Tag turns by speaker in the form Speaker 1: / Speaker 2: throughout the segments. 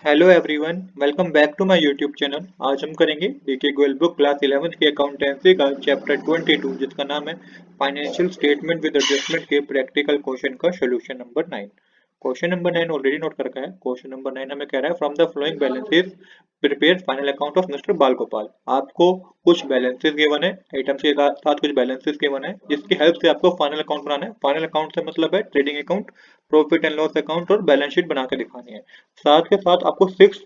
Speaker 1: Hello everyone, welcome back to my YouTube channel. आज हम करेंगे DK Goyal book class 11th की अकाउंटेंसी का चैप्टर 22 जिसका नाम है फाइनेंशियल स्टेटमेंट विद एडजस्टमेंट के प्रैक्टिकल क्वेश्चन का solution number 9। Question number 9 already note कर रखा है। क्वेश्चन नंबर 9 हमें कह रहा है from the flowing balances prepare final account of mister बाल गोपाल। आपको कुछ बैलेंसेस गिवन है, आइटम्स के साथ कुछ बैलेंसेस गिवन है जिसकी हेल्प से आपको फाइनल अकाउंट बनाना है। फाइनल अकाउंट से मतलब है trading account, profit and loss account और बैलेंस शीट बना के दिखानी है। साथ के साथ आपको सिक्स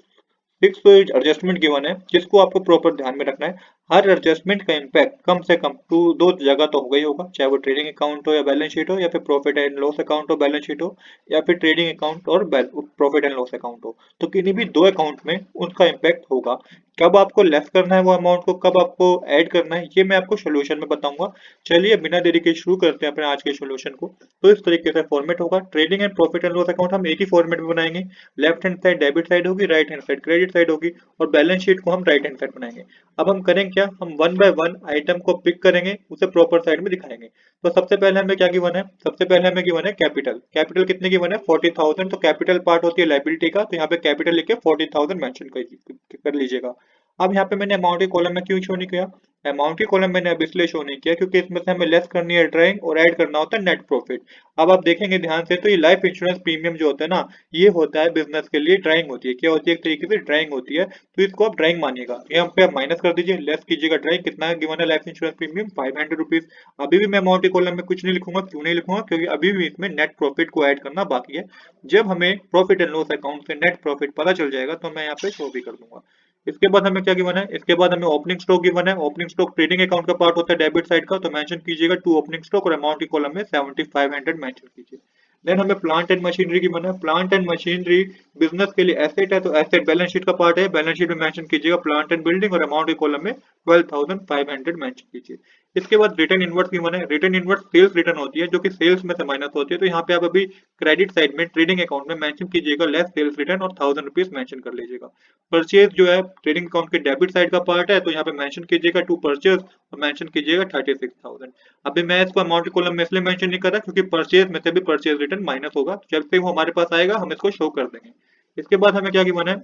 Speaker 1: सिक्स एडजस्टमेंट गिवन है जिसको आपको प्रॉपर ध्यान में रखना है। हर एडजस्टमेंट का इम्पैक्ट कम से कम टू दो जगह तो होगा ही होगा, चाहे वो ट्रेडिंग अकाउंट हो या बैलेंस शीट हो, या फिर प्रॉफिट एंड लॉस अकाउंट हो बैलेंस शीट हो, या फिर ट्रेडिंग अकाउंट और प्रॉफिट एंड लॉस अकाउंट हो। तो किन्हीं भी दो अकाउंट में उनका इम्पैक्ट होगा। कब आपको लेस करना है वो अमाउंट को, कब आपको ऐड करना है, ये मैं आपको सोल्यूशन में बताऊंगा। चलिए बिना देरी के शुरू करते हैं अपने आज के सोल्यूशन को। तो इस तरीके से फॉर्मेट होगा, trading and profit and loss account हम एक ही फॉर्मेट में बनाएंगे। Left hand side debit side होगी, right hand side credit side होगी, और बैलेंस शीट को हम राइट हैंड साइड बनाएंगे। अब हम करें क्या, हम वन बाय वन आइटम को पिक करेंगे, उसे प्रॉपर साइड में दिखाएंगे। तो सबसे पहले हमें क्या गिवन है, सबसे पहले हमें गिवन है कैपिटल। कैपिटल कितने गिवन है, 40,000। तो कैपिटल पार्ट होती है लाइबिलिटी का, तो यहाँ पे कैपिटल लिख के 40,000 मेंशन कर लीजिएगा। अब यहाँ पे मैंने अमाउंट के कॉलम में क्यों शो नहीं किया, अमाउंट की कॉलम मैंने अब इसलिए शो नहीं किया क्योंकि इसमें से हमें लेस करनी है ड्राइंग और ऐड करना होता है नेट प्रॉफिट। अब आप देखेंगे ध्यान से तो ये लाइफ इंश्योरेंस प्रीमियम जो होता है ना, ये होता है बिजनेस के लिए ड्राइंग होती है। क्या होती है, एक तरीके से ड्राइंग होती है, तो इसको आप ड्राइंग मानिएगा। यहाँ पे आप माइनस कर दीजिए, लेस कीजिएगा ड्राइंग। कितना गिवन है लाइफ इंश्योरेंस प्रीमियम, 500 रुपीज। अभी भी मैं अमाउंट के कॉलम में कुछ नहीं लिखूंगा, क्यों नहीं लिखूंगा, क्योंकि अभी भी इसमें नेट प्रॉफिट को ऐड करना बाकी है। जब हमें प्रॉफिट एंड लॉस अकाउंट से नेट प्रॉफिट पता चल जाएगा तो मैं यहाँ पे शो भी कर दूंगा। इसके बाद हमें क्या गिवन है, इसके बाद हमें ओपनिंग स्टॉक गिवन है। ओपनिंग स्टॉक ट्रेडिंग अकाउंट का पार्ट होता है डेबिट साइड का, तो मेंशन कीजिएगा टू ओपनिंग स्टॉक और अमाउंट की कॉलम में 7500 मेंशन कीजिए। देन हमें प्लांट एंड मशीनरी गिवन है। प्लांट एंड मशीनरी बिजनेस के लिए एसेट है, तो एसेट बैलेंस शीट का पार्ट है। बैलेंस शीट में मेंशन कीजिएगा प्लांट एंड बिल्डिंग और अमाउंट की कॉलम में 12,500 मेंशन कीजिए। इसके बाद रिटर्न इनवर्स गिवन है। रिटर्न इनवर्स सेल्स रिटर्न होती है जो कि सेल्स में से माइनस होती है, तो यहाँ पे आप अभी क्रेडिट साइड में ट्रेडिंग अकाउंट में मेंशन कीजिएगा लेस सेल्स रिटर्न और 1000 रुपीज मेंशन कर लीजिएगा। परचेज जो है ट्रेडिंग अकाउंट के डेबिट साइड का पार्ट है, तो यहाँ पे मेंशन कीजिएगा टू परचेज और मेंशन कीजिएगा 36,000। अभी मैं इसको अमाउंट की कॉलम में इसलिए मेंशन नहीं कर रहा क्योंकि परचेज में से भी परचेज रिटर्न माइनस होगा, जब से वो हमारे पास आएगा हम इसको शो कर देंगे। इसके बाद हमें क्या गिवन है,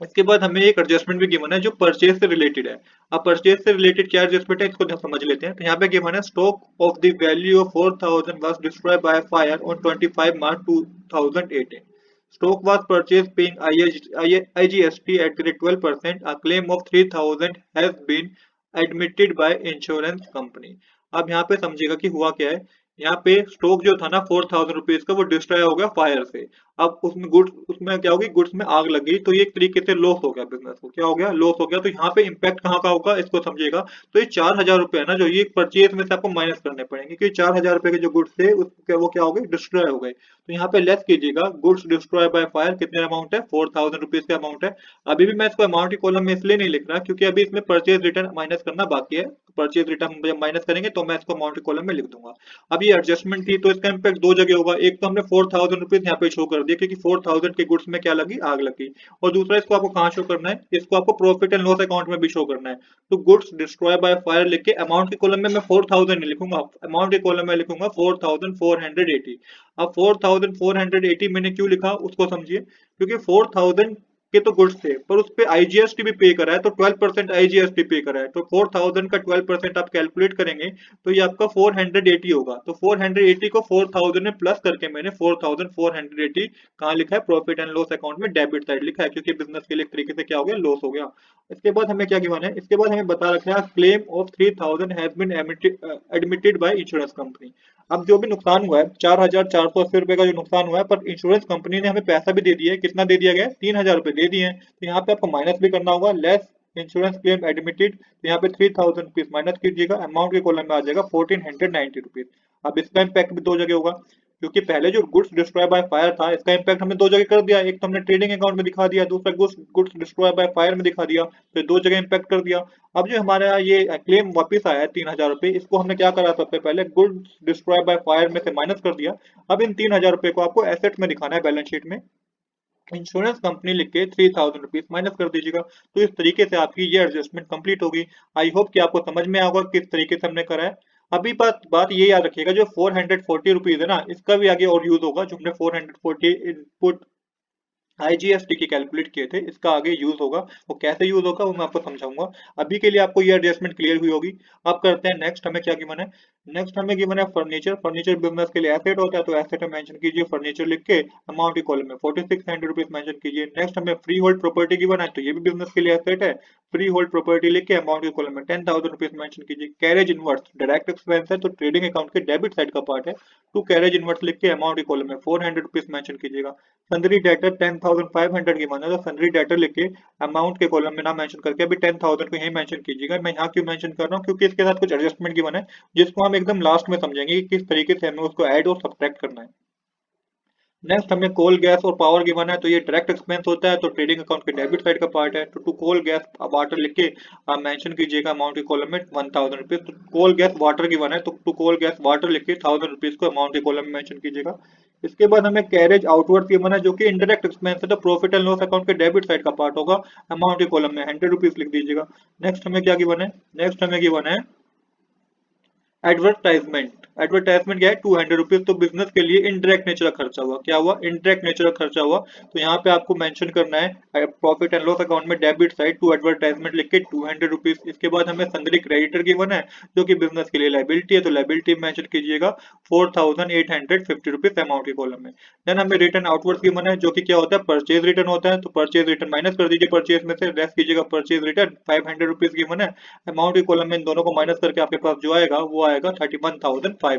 Speaker 1: इसके बाद हमें एक एडजस्टमेंट भी गिवन है जो परचेज से रिलेटेड है। अब परचेज से रिलेटेड क्या एडजस्टमेंट है इसको समझ लेते हैं। तो यहाँ पे गिवन है stock of the value of 4,000 was destroyed by fire on 25 March 2018। Stock was purchased paying IGST at the rate 12%. A claim of 3,000 has been admitted by insurance company. अब यहाँ पे समझिएगा कि हुआ क्या है। यहाँ पे स्टॉक जो था ना 4,000 रुपीज का, वो डिस्ट्रॉय हो गया फायर से। अब उसमें गुड्स, उसमें क्या होगी, गुड्स में आग लग गई, तो ये एक तरीके से लॉस हो गया, बिजनेस को क्या हो गया, लॉस हो गया। तो यहाँ पे इम्पैक्ट कहाँ का होगा इसको समझिएगा। तो ये 4,000 रुपए है ना जो ये परचेज में से आपको माइनस करने पड़ेंगे, क्योंकि 4,000 रुपए के जो गुड्स थे वो क्या हो गए, डिस्ट्रॉय हो गए। तो यहाँ पे लेस कीजिएगा, गुड्स डिस्ट्रॉय बाय फायर कितने अमाउंट है, 4,000 रुपीज का अमाउंट है। अभी भी मैं इसको अमाउंट की कॉलम में इसलिए नहीं लिख रहा क्योंकि अभी इसमें परचेज रिटर्न माइनस करना बाकी है। परचेज रिटर्न जब माइनस करेंगे तो मैं इसको अमाउंट की कॉलम में लिख दूंगा। अब ये एडजस्टमेंट थी तो इसका इम्पैक्ट दो जगह होगा। एक तो हमने 4,000 रुपीज यहाँ पे शो कर दिया क्योंकि 4,000 के गुड्स में क्या लगी, आग लगी। और दूसरा इसको आपको कहाँ शो करना है, इसको आपको प्रॉफिट एंड लॉस अकाउंट में भी शो करना है। तो गुड्स डिस्ट्रॉय बाय फायर लिख के अमाउंट की कॉलम में मैं 4,000 नहीं लिखूंगा, अमाउंट की कॉलम में लिखूंगा 4,480। अब 4,480 मैंने क्यों लिखा उसको समझिए, क्योंकि 4,000 के तो गुड्स थे पर उस पे आईजीएसटी भी पे करा है, तो 12% आईजीएसटी पे करा है। तो 4,000 का 12% आप कैलकुलेट करेंगे तो ये आपका 480 होगा। तो 480 को 4,000 में प्लस करके मैंने 4,480 कहाँ लिखा है, प्रॉफिट एंड लॉस अकाउंट में डेबिट साइड लिखा है, क्योंकि बिजनेस के लिए एक तरीके से क्या हो गया, लॉस हो गया। इसके बाद हमें क्या गिवन है, इसके बाद हमें बता रखा है claim of 3,000 has been admitted by insurance company. अब जो भी नुकसान हुआ है, 4,480 रुपए का जो नुकसान हुआ है, पर इंश्योरेंस कंपनी ने हमें पैसा भी दे दिया है। कितना दे दिया गया है, 3,000 रुपए दे दिए हैं। तो यहाँ पे आपको माइनस भी करना होगा, लेस इंश्योरेंस क्लेम एडमिटेड। तो यहाँ पे 3,000 रुपीज माइनस कीजिएगा, अमाउंट के कॉलम में आ जाएगा 1,490 रुपीज। अब इसका इम्पैक्ट भी दो जगह होगा, क्योंकि पहले जो गुड्स डिस्ट्रॉय बाय फायर था इसका इम्पैक्ट हमने दो जगह कर दिया। एक तो हमने ट्रेडिंग अकाउंट में दिखा दिया, दूसरा goods goods destroy by fire में दिखा दिया, तो दो जगह इम्पैक्ट कर दिया। अब जो हमारा ये क्लेम वापस आया है 3,000 रुपए, इसको हमने क्या करा, सबसे पहले गुड्स डिस्ट्रॉय बाय फायर में से माइनस कर दिया। अब इन 3,000 रुपए को आपको एसेट में दिखाना है, बैलेंस शीट में इंश्योरेंस कंपनी लिख के 3,000 रुपीज माइनस कर दीजिएगा। तो इस तरीके से आपकी ये एडजस्टमेंट कंप्लीट होगी। आई होप कि आपको समझ में आएगा किस तरीके से हमने करा है। अभी बात बात ये याद रखिएगा, जो 440 रुपीज है ना, इसका भी आगे और यूज होगा। जो हमने 440 इनपुट आईजीएसटी की कैलकुलेट किए थे, इसका आगे यूज होगा। वो कैसे यूज होगा वो मैं आपको समझाऊंगा। अभी के लिए आपको ये एडजस्टमेंट क्लियर हुई होगी। अब करते हैं नेक्स्ट, हमें क्या गिवन है। नेक्स्ट हमें गिवन है फर्नीचर। फर्नीचर बिजनेस के लिए एसेट होता है, तो एसेट में मेंशन कीजिए फर्नीचर लिख के, अमाउंट की कॉलम में 4600 रुपीज मेंशन कीजिए। नेक्स्ट हमें फ्री होल्ड प्रॉपर्टी गिवन है, तो ये भी बिजनेस के लिए एसेट है। फ्री होल्ड प्रॉपर्टी लिख के अमाउंट की कॉलम में 10,000 रुपीज मेंशन कीजिए। कैरेज इनवर्स डायरेक्ट एक्सपेंस है, तो ट्रेडिंग अकाउंट के डेबिट साइड का पार्ट है। टू कैरेज इनवर्स लिख के अमाउंट की कॉलम में 400 रुपीज मेंशन कीजिएगा। सन्ड्री डेटर 10,500 की माना, तो सन्ड्री डेटर लिख के अमाउंट के कॉलम में ना मेंशन करके अभी 10,000 को यही मेंशन कीजिएगा। मैं यहाँ क्यों मेंशन कर रहा हूँ, क्योंकि इसके साथ कुछ एडजस्टमेंट गिवन है, जिसको हम एकदम लास्ट में समझेंगे कि किस तरीके से हमें उसको ऐड और सब्ट्रैक्ट करना है। नेक्स्ट हमें कोल गैस और पावर गिवन है, तो ये डायरेक्ट एक्सपेंस होता है, तो ट्रेडिंग अकाउंट के डेबिट साइड का पार्ट है। तो टू कोल गैस वाटर लिख के आप मेंशन कीजिएगा अमाउंट के कॉलम में 1,000 रुपीज। तो कोल गैस वाटर गिवन है, तो टू कोल गैस वाटर लिख के 1,000 रुपीज को अमाउंट के कॉलम में मेंशन कीजिएगा। इसके बाद हमें कैरेज आउटवर्ड गिवन है, जो कि इनडायरेक्ट एक्सपेंस है, तो प्रॉफिट एंड लॉस अकाउंट के डेबिट साइड का पार्ट होगा। अमाउंट के कॉलम में 100 रुपीज लिख दीजिएगा। नेक्स्ट हमें क्या गिवन है, नेक्स्ट हमें गिवन है एडवर्टाइजमेंट। एडवर्टाइजमेंट क्या है, 200 रुपीज। तो बिजनेस के लिए इनडायरेक्ट नेचर का खर्चा हुआ, क्या हुआ, इनडायरेक्ट नेचर का खर्चा हुआ। तो यहाँ पे आपको मेंशन करना है प्रॉफिट एंड लॉस अकाउंट में डेबिट साइड टू एडवर्टाइजमेंट लिख के 200 रुपीज। इसके बाद हमें सन्ड्री क्रेडिटर गिवन है, जो कि बिजनेस के लिए लाइबिलिटी है, तो लाइबिलिटी मेंशन कीजिएगा 4,850 रुपीज अमाउंट के कॉलम में। देन हमें रिटर्न आउटवर्ड गिवन है, जो कि क्या होता है, परचेज रिटर्न होता है, तो परचेज रिटर्न माइनस कर दीजिए परचेज में से, लेस कीजिएगा परचेज रिटर्न। 500 रुपीज गिवन है। अमाउंट की कॉलम में इन दोनों को माइनस करके आपके पास जो आएगा वो आएगा 31,500।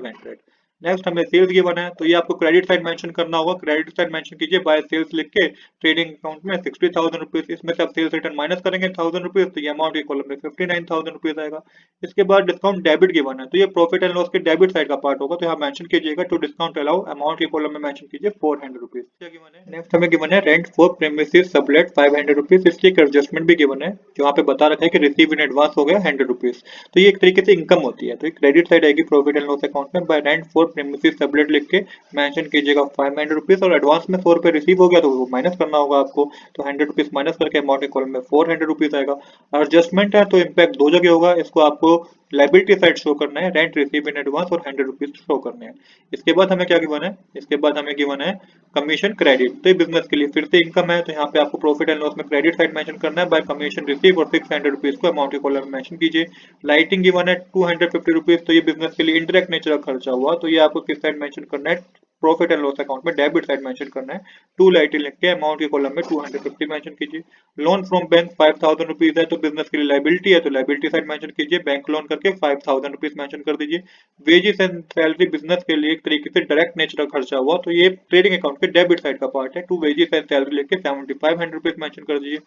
Speaker 1: नेक्स्ट हमें सेल्स गिवन है, तो ये आपको क्रेडिट साइड मेंशन करना होगा। क्रेडिट साइड मेंशन कीजिए बाय सेल्स लिख के ट्रेडिंग अकाउंट में 60,000 रुपीज। इसमें से आप सेल्स रिटर्न माइनस करेंगे 1,000 रुपीज, तो ये अमाउंट की कॉलम में 59,000 रुपीज आएगा। इसके बाद डिस्काउंट डेबिट गिवन है, तो ये प्रॉफिट एंड लॉस के डेबिट साइड का पार्ट होगा, तो यहाँ मेंशन कीजिएगा टू डिस्काउंट अलाउ, अमाउंट की कॉलम में मेंशन कीजिए 400 रुपीज। क्या गिवन है, नेक्स्ट हमें गिवन है rent for premises sublet 500 rupees. इसकी एक एडजस्टमेंट भी गिवन है, जो यहाँ पे बता रखा है कि रिसीव इन एडवांस हो गया 100 रुपीज। तो ये एक तरीके से इनकम होती है, तो ये क्रेडिट साइड आएगी प्रॉफिट एंड लॉस अकाउंट में। Bye rent for premises sublet लिख के मेंशन कीजिएगा 500 रुपीज, और एडवांस में 100 रुपए रिसीव हो गया तो वो माइनस करना होगा आपको, तो 100 रुपीज माइनस करके अमाउंट के कॉलम में 400 रुपीज आएगा। एडजस्टमेंट है तो इम्पैक्ट दो जगह होगा, इसको आपको लाइबिलिटी साइड शो करना है, रेंट रिसीव इन एडवांस, और 100 रुपीज शो करने हैं। इसके बाद हमें क्या गिवन है, इसके बाद हमें गिवन है कमीशन क्रेडिट। तो बिजनेस के लिए फिर से इनकम है, तो यहाँ पे आपको प्रॉफिट एंड लॉस में क्रेडिट साइड मेंशन करना है बाय कमीशन रिसीव, और 600 रुपीज को अमाउंट के कॉलम में मेंशन कीजिए। लाइटिंग गिवन है 250 रुपीज, तो ये बिजनेस के लिए इंडायरेक्ट नेचर का खर्चा हुआ, तो ये आपको किस साइड मेंशन करना है, प्रॉफिट एंड लॉस अकाउंट में डेबिट साइड मेंशन करना है। टू लाइटिंग लिख के अमाउंट के कॉलम में 250 मेंशन कीजिए। लोन फ्रॉम बैंक 5,000 रुपीज है, तो बिजनेस के लिए लाइबिलिटी है, तो लाइबिलिटी साइड मेंशन कीजिए, बैंक लोन करके 5,000 रुपीज मेंशन कर दीजिए। वेजेस एंड सैलरी बिजनेस के लिए एक तरीके से डायरेक्ट नेचर का खर्चा हुआ, तो ये ट्रेडिंग अकाउंट के डेबिट साइड का पार्ट है। टू वेजेस एंड सैलरी लेके 7,500 रुपीज मेंशन कर दीजिए।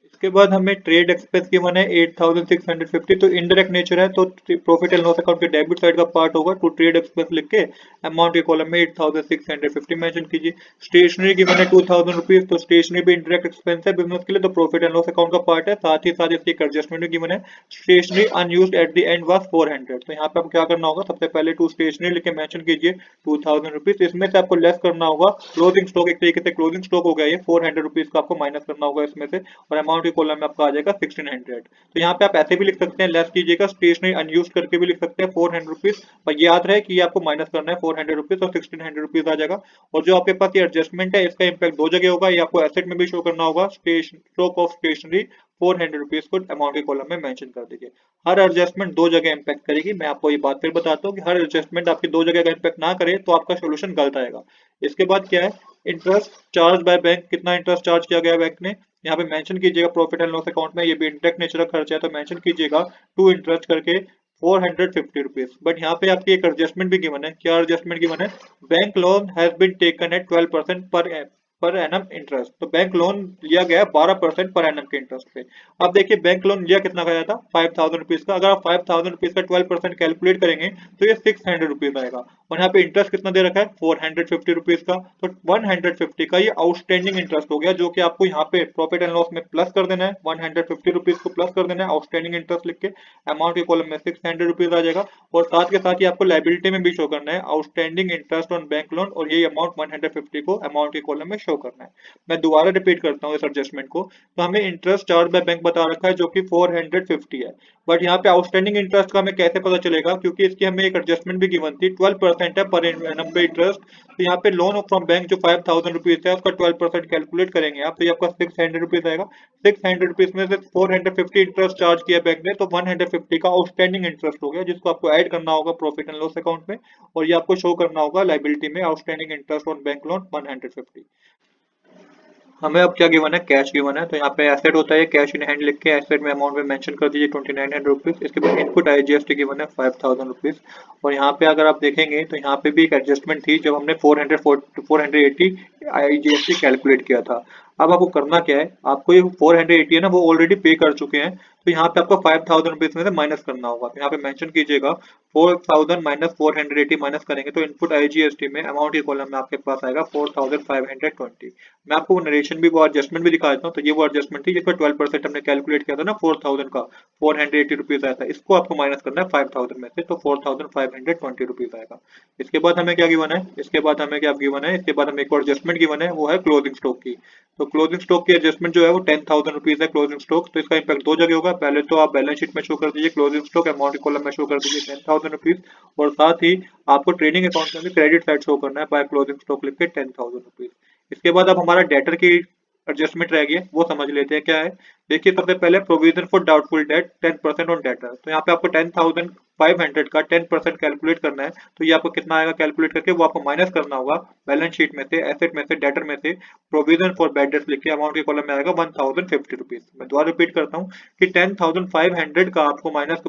Speaker 1: इसके बाद हमें ट्रेड एक्सपेंस गिवन है 8,650, तो इनडायरेक्ट नेचर है, तो प्रॉफिट एंड लॉस अकाउंट के डेबिट साइड का पार्ट होगा। टू ट्रेड एक्सपेंस लिख के अमाउंट के कॉलम में 8,650 मेंशन कीजिए। स्टेशनरी गिवन है 2,000 रुपीज, तो स्टेशनरी भी इंडायरेक्ट एक्सपेंस है बिजनेस के लिए, तो प्रॉफिट एंड लॉस अकाउंट का पार्ट है। साथ ही साथ इसकी एक एडजस्टमेंट भी गिवन है, stationery unused at the end was 400। तो यहाँ पे आपको क्या करना होगा, सबसे पहले टू स्टेशनरी लिख के मेंशन कीजिए 2,000 रुपीज। इसमें से आपको लेस करना होगा क्लोजिंग स्टॉक, एक तरीके से क्लोजिंग स्टॉक हो गया ये 400 रुपीज का, आपको माइनस करना होगा इसमें से, और अमाउंट के कॉलम में आपका आ जाएगा 1600। तो यहाँ पे आप ऐसे भी लिख सकते हैं, लेस कीजिएगा स्टेशनरी अनयूज करके भी लिख सकते हैं 400 रुपीज, पर याद रहे कि ये आपको माइनस करना है 400 रुपीज, और 1600 रुपीज आ जाएगा। और जो आपके पास ये एडजस्टमेंट है, इसका इंपैक्ट दो जगह होगा, ये आपको एसेट में भी शो करना होगा, स्टॉक ऑफ स्टेशनरी 400 रुपीज को अमाउंट के कॉलम में मेंशन कर दीजिए। हर एडजस्टमेंट दो जगह इंपैक्ट करेगी। मैं आपको ये बात फिर बताता हूँ कि हर एडजस्टमेंट आपकी दो जगह का इंपैक्ट ना करे तो आपका सोल्यूशन गलत आएगा। इसके बाद क्या है, इंटरेस्ट चार्ज बाय बैंक, कितना इंटरेस्ट चार्ज किया गया बैंक ने, यहाँ पे मेंशन कीजिएगा प्रॉफिट एंड लॉस अकाउंट में। ये भी इंडायरेक्ट नेचर का खर्चा है, तो मेंशन कीजिएगा टू इंटरेस्ट करके 450 रुपीज। बट यहाँ पे आपकी एक एडजस्टमेंट भी गिवन है, क्या एडजस्टमेंट गिवन है, bank loan has been taken at 12% पर एनम इंटरेस्ट। तो बैंक लोन लिया गया है 12% पर एनम के इंटरेस्ट पे। अब देखिए बैंक लोन लिया कितना गया था, 5,000 रुपीज का। अगर आप 5,000 रुपीज का 12% कैलकुलेट करेंगे तो ये 600 रुपीज आएगा, और यहाँ पे इंटरेस्ट कितना दे रखा है 450 रुपीज का। तो 150 का ये आउटस्टैंडिंग इंटरेस्ट हो गया, जो कि आपको यहाँ पे प्रॉफिट एंड लॉस में प्लस कर देना है, 150 रुपीज को प्लस कर देना है आउटस्टैंडिंग इंटरेस्ट लिख के, अमाउंट के कॉलम में 600 रुपीज आ जाएगा। और साथ के साथ ही आपको लाइबिलिटी में भी शो करना है outstanding interest on bank loan, और ये अमाउंट 150 को अमाउंट के कॉलम में शो करना है। मैं दोबारा रिपीट करता हूँ इस एडजस्टमेंट को। तो हमें इंटरेस्ट चार्ज बाय बैंक बता रखा है जो कि 450 है, बट यहाँ पे आउटस्टैंडिंग इंटरेस्ट का हमें कैसे पता चलेगा, क्योंकि इसकी हमें एक एडजस्टमेंट भी गिवन थी, 12% है पर एनम पे इंटरेस्ट। तो यहाँ पे लोन फ्रॉम बैंक जो 5000 रुपीज है उसका 12% कैलकुलेट करेंगे आप, तो ये आपका 600 रुपीज आएगा। 600 रुपीज में से 450 इंटरेस्ट चार्ज किया बैंक ने, तो 150 का आउटस्टैंडिंग इंटरेस्ट हो गया, जिसको आपको ऐड करना होगा प्रॉफिट एंड लॉस अकाउंट में, और ये आपको शो करना होगा लाइबिलिटी में, outstanding interest on bank loan 150। हमें अब क्या गिवन है, कैश गिवन है। तो यहाँ पे एसेट होता है कैश इन हैंड, लिख के एसेट में अमाउंट में मेंशन कर दीजिए 2900 रुपीज। इसके बाद इनपुट IGST गिवन है 5000 रुपीज। और यहाँ पे अगर आप देखेंगे तो यहाँ पे भी एक एडजस्टमेंट थी जब हमने 480 IGST कैलकुलेट किया था। अब आपको करना क्या है, आपको ये 480 है ना, वो ऑलरेडी पे कर चुके हैं, तो यहाँ पे आपको 5000 रुपीज में से माइनस करना होगा। तो यहाँ पे मेंशन कीजिएगा 4000 माइनस 480 माइनस करेंगे तो इनपुट IGST में अमाउंट के कॉलम में आपके पास आएगा 4520। मैं आपको नरेशन भी वो एडजस्टमेंट भी दिखा देता हूँ। तो ये वो एडजस्टमेंट थी जिसमें 12% हमने कैलकुलेट किया था ना 4000 का, 480 रुपीज आया था, इसको आपको माइनस करना है 5000 में से, तो 4520 रुपीज आएगा। इसके बाद हमें क्या गिवन है, इसके बाद हमें क्या गिवन है, इसके बाद हमें एक और एडजस्टमेंट गिवन है, वो है क्लोजिंग स्टॉक की। तो क्लोजिंग स्टॉक की एडजस्टमेंट जो है वो 10,000 रुपीज है क्लोजिंग स्टॉक। तो इसका इंपैक्ट दो जगह होगा, पहले तो आप बैलेंस शीट में शो कर दीजिए क्लोजिंग स्टॉक, अमाउंट कॉलम में शो कर दीजिए 10,000 रुपीज, और साथ ही आपको ट्रेडिंग अकाउंट में भी क्रेडिट साइड शो करना है बाय क्लोजिंग स्टॉक लिख के 10,000 रुपीज। इसके बाद अब हमारा डेटर की एडजस्टमेंट रह गई है, वो समझ लेते हैं क्या है। देखिए सबसे पहले provision for doubtful debt 10% on debtor. तो यहाँ पे आपको 10,500 का 10% कैलकुलेट करना है। तो ये आपको कितना आएगा कैलकुलेट करके वो आपको माइनस करना होगा बैलेंस शीट में से, एसेट में से, डेटर में से, प्रोविजन फॉर बैड डेट्स लिख के अमाउंट के कॉलम में आएगा 1050 रुपीज। मैं दोबारा रिपीट करता हूँ कि 10,500 का आपको माइनस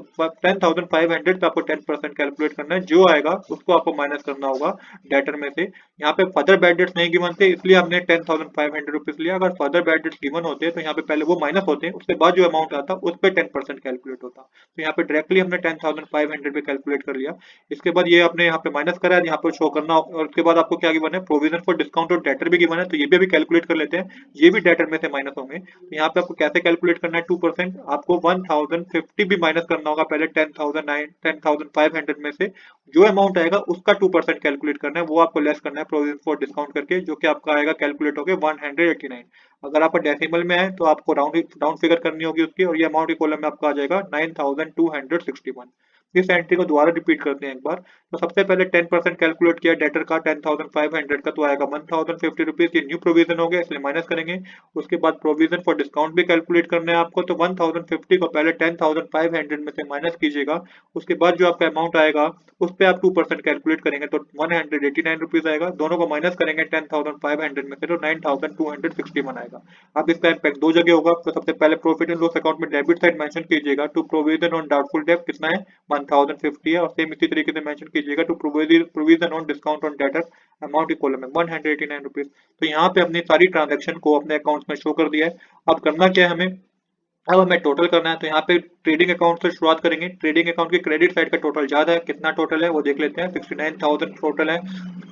Speaker 1: 10,500 का आपको 10% कैलकुलेट करना है, जो आएगा उसको आपको माइनस करना होगा डेटर में से। यहाँ पे फर्दर बैड डेट्स नहीं गिवन थे इसलिए हमने 10,500 रुपीज लिया। अगर फर्दर बैड डेट्स गिवन होते तो यहाँ पे पहले वो माइनस होते, उसके बाद जो अमाउंट आता उस पर 10% कैलकुलेट होता। तो यहाँ पे डायरेक्टली हमने 10,500 पे कैलकुलेट कर लिया। इसके बाद ये आपने यहाँ पे माइनस करा है, यहाँ पे शो करना, और उसके बाद आपको क्या गिवन है, प्रोविजन फॉर डिस्काउंट और डेटर भी गिवन है, तो ये भी अभी कैलकुलेट कर लेते हैं। ये भी डेटर में से माइनस होंगे। तो यहाँ पे आपको कैसे कैलकुलेट करना है, 2%, आपको 1050 भी माइनस करना होगा पहले 10,500 में से, जो अमाउंट आएगा उसका 2% कैलकुलेट करना है, वो आपको लेस करना है प्रोविजन फॉर डिस्काउंट करके, जो कि आपका आएगा कैलकुलेट होकर 189। अगर आपका डेसिमल में है तो आपको राउंड फिगर करनी होगी उसकी, और ये अमाउंट के कॉलम में आपका आ जाएगा 9261। इस एंट्री को दोबारा रिपीट करते हैं एक बार। तो सबसे पहले 10% कैलकुलेट किया डेटर का 10,500 का, तो आएगा 1050 रुपीज, ये न्यू प्रोविजन हो गया इसलिए माइनस करेंगे। उसके बाद प्रोविजन फॉर डिस्काउंट भी कैलकुलेट करना है आपको, तो 1050 को पहले 10,500 में से माइनस कीजिएगा। उसके बाद जो आपका अमाउंट आएगा उस पर आप 2% कैलकुलेट करेंगे तो 189 रुपीज आएगा। दोनों को माइनस करेंगे 10,500 में से, तो 9,261 आएगा। अब इसका इम्पैक्ट दो जगह होगा। तो सबसे पहले प्रॉफिट एंड लॉस अकाउंट में डेबिट साइड मेंशन कीजिएगा to provision on doubtful debt कितना है 1050 है, और सेम इसी तरीके से मेंशन कीजिएगा to provision on discount on debtor amount की कॉलम में 189 रुपीज। तो यहाँ पे अपनी सारी ट्रांजेक्शन को अपने अकाउंट में शो कर दिया है। अब करना क्या है हमें, अब हमें टोटल करना है। तो यहाँ पे ट्रेडिंग अकाउंट से शुरुआत करेंगे। ट्रेडिंग अकाउंट की क्रेडिट साइड का टोटल ज्यादा है, कितना टोटल है वो देख लेते हैं, 69,000 टोटल है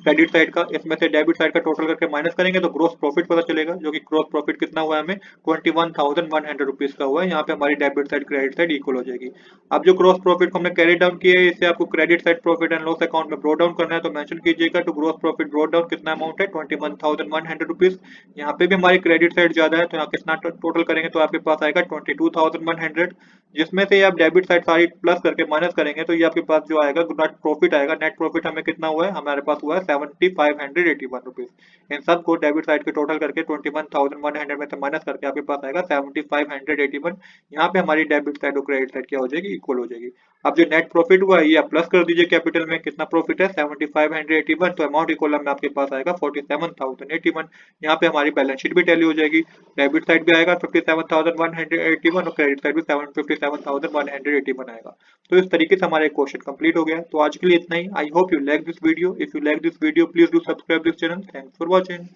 Speaker 1: क्रेडिट साइड का। इसमें से डेबिट साइड का टोटल करके माइनस करेंगे तो ग्रोस प्रॉफिट पता चलेगा, जो कि ग्रोस प्रॉफिट कितना हुआ है हमें 21,100 रुपीज का हुआ है। यहाँ पे हमारी debit side credit side equal हो जाएगी। अब जो ग्रोस प्रॉफिट को हमने कैरी डाउन किया है, इससे आपको credit side profit and loss account में ब्रो डाउन करना है, तो मेंशन कीजिएगा to gross profit brought down कितना अमाउंट है 21,100 रुपीज। यहाँ पे भी हमारी क्रेडिट साइड ज्यादा है, तो यहाँ कितना टोटल करेंगे तो आपके पास आएगा 22,100, जिसमें से आप डेबिट साइड सारी प्लस करके माइनस करेंगे तो ये आपके पास जो आएगा नेट प्रॉफिट आएगा। नेट प्रॉफिट हमें कितना हुआ है, हमारे पास हुआ है 7,581 रुपीज। इन सब को डेबिट साइड के टोटल करके 21,100 में से माइनस करके आपके पास आएगा 7,581। यहाँ पे हमारी डेबिट साइड और क्रेडिट साइड क्या हो जाएगी, इक्वल हो जाएगी। अब जो नेट प्रॉफिट हुआ है ये आप प्लस कर दीजिए कैपिटल में, कितना प्रॉफिट है 7,581, तो अमाउंट की कॉलम में आपके पास आएगा 47,081। यहाँ पे हमारी बैलेंस शीट भी टैली हो जाएगी। डेबिट साइड भी आएगा 57,181 और क्रेडिट साइड भी 57,181 आएगा। तो इस तरीके से हमारा एक क्वेश्चन कंप्लीट हो गया। तो आज के लिए इतना ही। I hope you like this video. If you like this video please do subscribe this channel. Thanks for watching.